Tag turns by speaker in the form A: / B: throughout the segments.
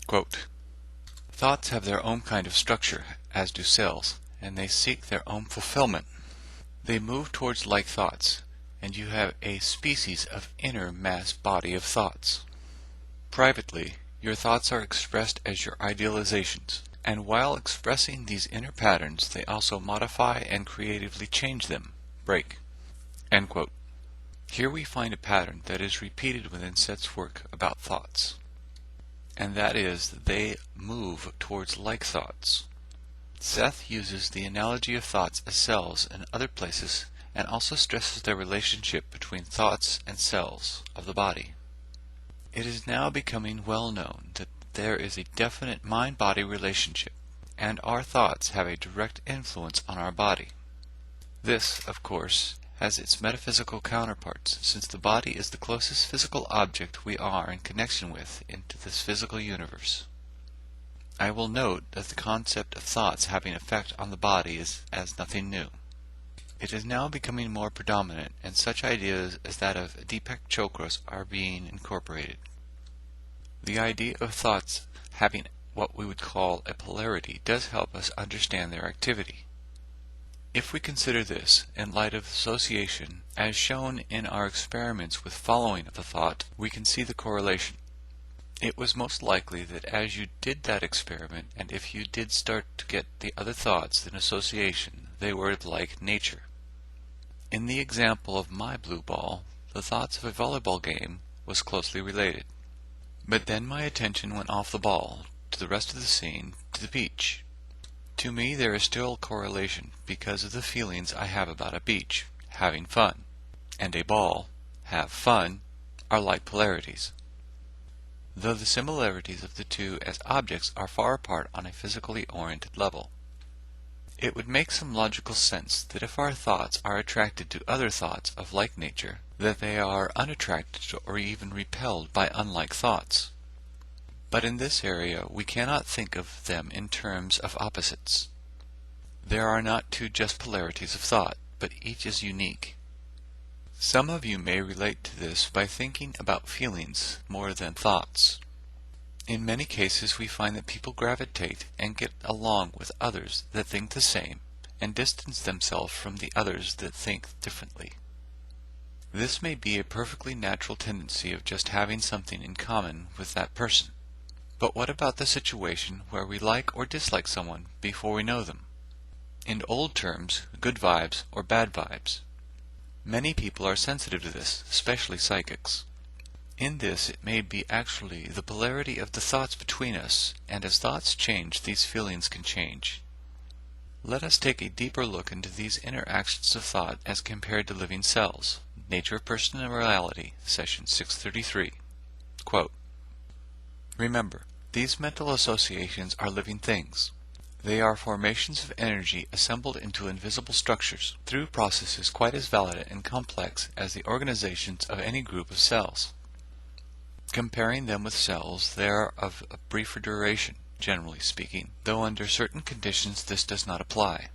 A: Quote, "Thoughts have their own kind of structure, as do cells, and they seek their own fulfillment. They move towards like thoughts, and you have a species of inner mass body of thoughts. Privately, your thoughts are expressed as your idealizations, and while expressing these inner patterns, they also modify and creatively change them, break." End quote. Here we find a pattern that is repeated within Seth's work about thoughts, and that is that they move towards like thoughts. Seth uses the analogy of thoughts as cells in other places and also stresses their relationship between thoughts and cells of the body. It is now becoming well known that there is a definite mind-body relationship, and our thoughts have a direct influence on our body. This, of course, has its metaphysical counterparts, since the body is the closest physical object we are in connection with into this physical universe. I will note that the concept of thoughts having effect on the body is as nothing new. It is now becoming more predominant, and such ideas as that of Deepak Chopra's are being incorporated. The idea of thoughts having what we would call a polarity does help us understand their activity. If we consider this in light of association, as shown in our experiments with following of a thought, we can see the correlation. It was most likely that as you did that experiment, and if you did start to get the other thoughts in association, they were of like nature. In the example of my blue ball, the thoughts of a volleyball game was closely related. But then my attention went off the ball, to the rest of the scene, to the beach. To me there is still correlation because of the feelings I have about a beach, having fun, and a ball, have fun, are like polarities, though the similarities of the two as objects are far apart on a physically oriented level. It would make some logical sense that if our thoughts are attracted to other thoughts of like nature, that they are unattracted to or even repelled by unlike thoughts. But in this area we cannot think of them in terms of opposites. There are not two just polarities of thought, but each is unique. Some of you may relate to this by thinking about feelings more than thoughts. In many cases we find that people gravitate and get along with others that think the same, and distance themselves from the others that think differently. This may be a perfectly natural tendency of just having something in common with that person. But what about the situation where we like or dislike someone before we know them? In old terms, good vibes or bad vibes. Many people are sensitive to this, especially psychics. In this it may be actually the polarity of the thoughts between us, and as thoughts change, these feelings can change. Let us take a deeper look into these interactions of thought as compared to living cells. Nature of Personality, Session 633. Quote, "Remember, these mental associations are living things. They are formations of energy assembled into invisible structures through processes quite as valid and complex as the organizations of any group of cells. Comparing them with cells, they are of a briefer duration, generally speaking, though under certain conditions this does not apply.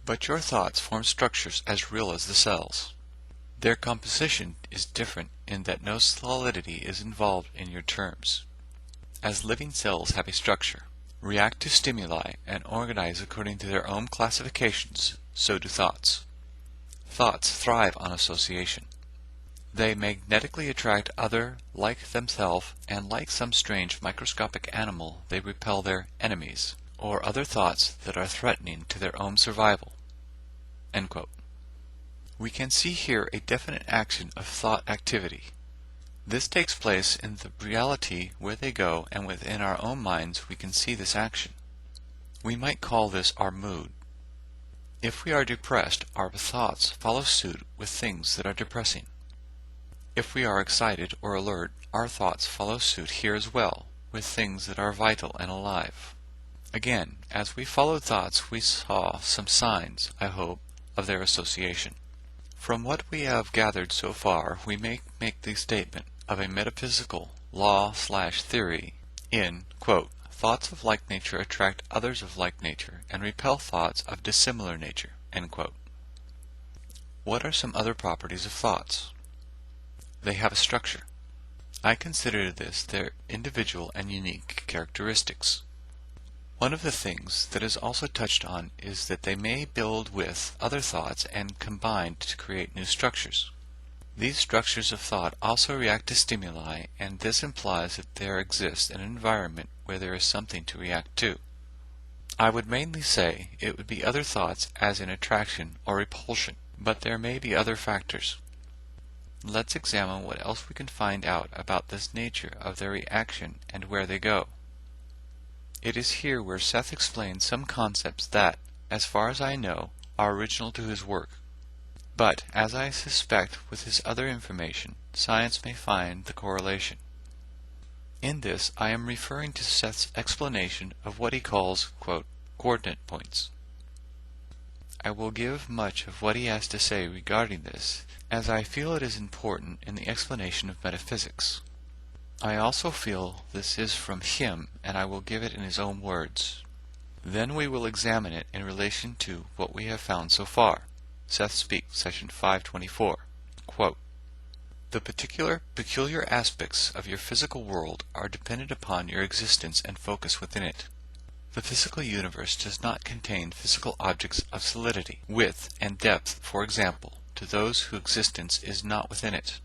A: But your thoughts form structures as real as the cells. Their composition is different in that no solidity is involved in your terms. As living cells have a structure, react to stimuli, and organize according to their own classifications, so do thoughts. Thoughts thrive on association. They magnetically attract other like themselves, and like some strange microscopic animal, they repel their enemies, or other thoughts that are threatening to their own survival." End quote. We can see here a definite action of thought activity. This takes place in the reality where they go, and within our own minds we can see this action. We might call this our mood. If we are depressed, our thoughts follow suit with things that are depressing. If we are excited or alert, our thoughts follow suit here as well, with things that are vital and alive. Again, as we followed thoughts, we saw some signs, I hope, of their association. From what we have gathered so far, we may make the statement of a metaphysical law/theory in, quote, "Thoughts of like nature attract others of like nature and repel thoughts of dissimilar nature." End quote. What are some other properties of thoughts? They have a structure. I consider this their individual and unique characteristics. One of the things that is also touched on is that they may build with other thoughts and combine to create new structures. These structures of thought also react to stimuli, and this implies that there exists an environment where there is something to react to. I would mainly say it would be other thoughts as in attraction or repulsion, but there may be other factors. Let's examine what else we can find out about this nature of their reaction and where they go. It is here where Seth explains some concepts that, as far as I know, are original to his work. But, as I suspect with his other information, science may find the correlation. In this, I am referring to Seth's explanation of what he calls, quote, coordinate points. I will give much of what he has to say regarding this, as I feel it is important in the explanation of metaphysics. I also feel this is from him, and I will give it in his own words. Then we will examine it in relation to what we have found so far. Seth Speaks, Session 524. Quote, the peculiar aspects of your physical world are dependent upon your existence and focus within it. The physical universe does not contain physical objects of solidity, width, and depth, for example, to those whose existence is not within it.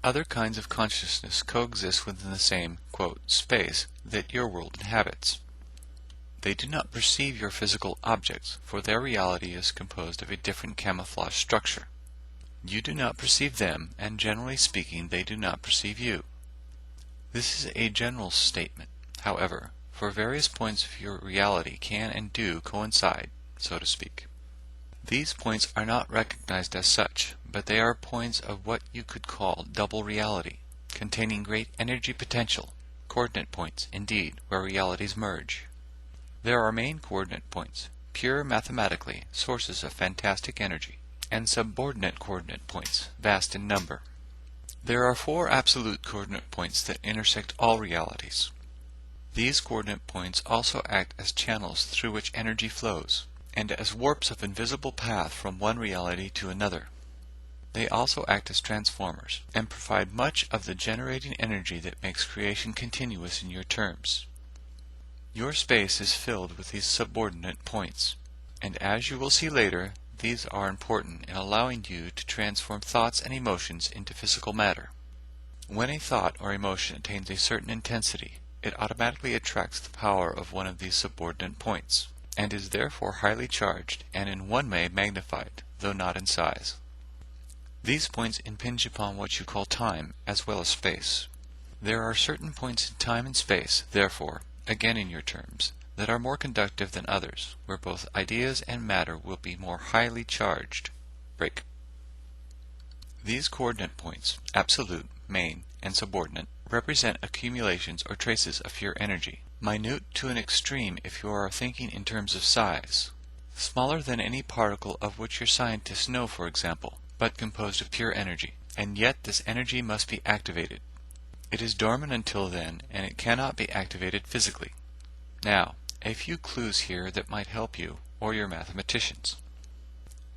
A: Other kinds of consciousness coexist within the same, quote, space that your world inhabits. They do not perceive your physical objects, for their reality is composed of a different camouflage structure. You do not perceive them, and generally speaking, they do not perceive you. This is a general statement. However, for various points of your reality can and do coincide, so to speak. These points are not recognized as such, but they are points of what you could call double reality, containing great energy potential, coordinate points, indeed, where realities merge. There are main coordinate points, pure mathematically, sources of fantastic energy, and subordinate coordinate points, vast in number. There are 4 absolute coordinate points that intersect all realities. These coordinate points also act as channels through which energy flows, and as warps of invisible path from one reality to another. They also act as transformers, and provide much of the generating energy that makes creation continuous in your terms. Your space is filled with these subordinate points, and as you will see later, these are important in allowing you to transform thoughts and emotions into physical matter. When a thought or emotion attains a certain intensity, it automatically attracts the power of one of these subordinate points, and is therefore highly charged, and in one way magnified, though not in size. These points impinge upon what you call time, as well as space. There are certain points in time and space, therefore, again in your terms, that are more conductive than others, where both ideas and matter will be more highly charged. Break. These coordinate points, absolute, main, and subordinate, represent accumulations or traces of pure energy, minute to an extreme if you are thinking in terms of size, smaller than any particle of which your scientists know, for example, but composed of pure energy, and yet this energy must be activated. It is dormant until then, and it cannot be activated physically. Now, a few clues here that might help you, or your mathematicians.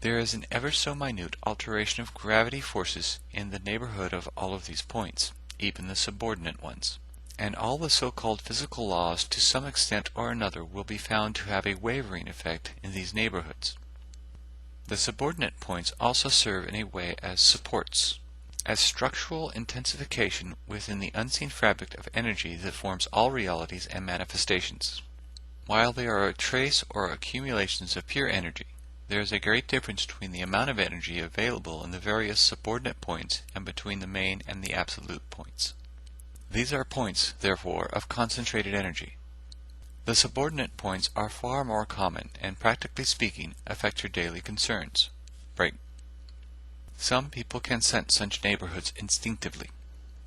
A: There is an ever so minute alteration of gravity forces in the neighborhood of all of these points, even the subordinate ones, and all the so-called physical laws to some extent or another will be found to have a wavering effect in these neighborhoods. The subordinate points also serve in a way as supports, as structural intensification within the unseen fabric of energy that forms all realities and manifestations. While they are a trace or accumulations of pure energy, there is a great difference between the amount of energy available in the various subordinate points and between the main and the absolute points. These are points, therefore, of concentrated energy. The subordinate points are far more common and, practically speaking, affect your daily concerns. Break. Some people can sense such neighborhoods instinctively.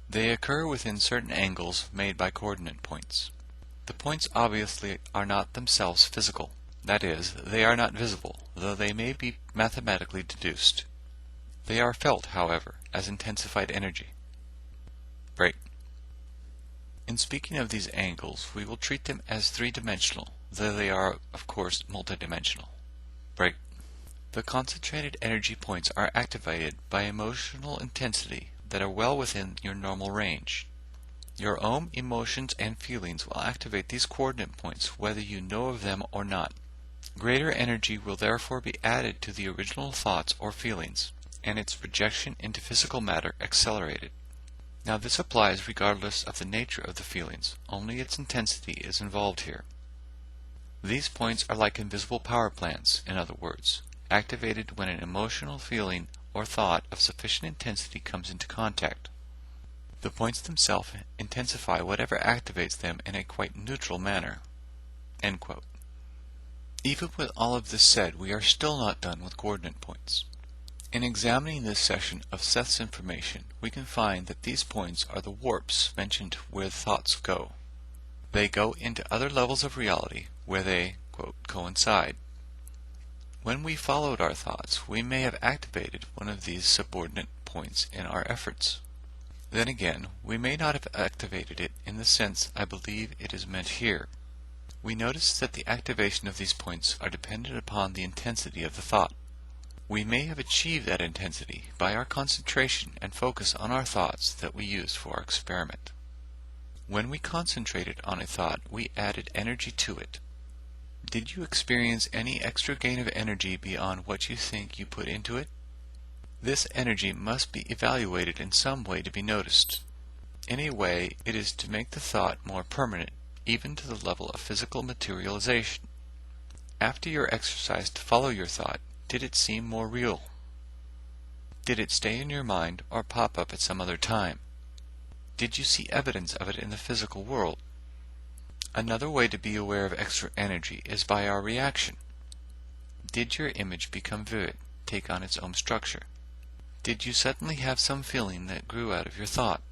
A: They occur within certain angles made by coordinate points. The points obviously are not themselves physical. That is, they are not visible, though they may be mathematically deduced. They are felt, however, as intensified energy. Break. In speaking of these angles, we will treat them as three-dimensional, though they are, of course, multidimensional. Break. The concentrated energy points are activated by emotional intensity that are well within your normal range. Your own emotions and feelings will activate these coordinate points whether you know of them or not. Greater energy will therefore be added to the original thoughts or feelings, and its projection into physical matter accelerated. Now this applies regardless of the nature of the feelings, only its intensity is involved here. These points are like invisible power plants, in other words, activated when an emotional feeling or thought of sufficient intensity comes into contact. The points themselves intensify whatever activates them in a quite neutral manner." End quote. Even with all of this said, we are still not done with coordinate points. In examining this section of Seth's information, we can find that these points are the warps mentioned where thoughts go. They go into other levels of reality where they, quote, coincide. When we followed our thoughts, we may have activated one of these subordinate points in our efforts. Then again, we may not have activated it in the sense I believe it is meant here. We notice that the activation of these points are dependent upon the intensity of the thought. We may have achieved that intensity by our concentration and focus on our thoughts that we used for our experiment. When we concentrated on a thought, we added energy to it. Did you experience any extra gain of energy beyond what you think you put into it? This energy must be evaluated in some way to be noticed. In a way, it is to make the thought more permanent, even to the level of physical materialization. After your exercise to follow your thought, did it seem more real? Did it stay in your mind or pop up at some other time? Did you see evidence of it in the physical world? Another way to be aware of extra energy is by our reaction. Did your image become vivid, take on its own structure? Did you suddenly have some feeling that grew out of your thought?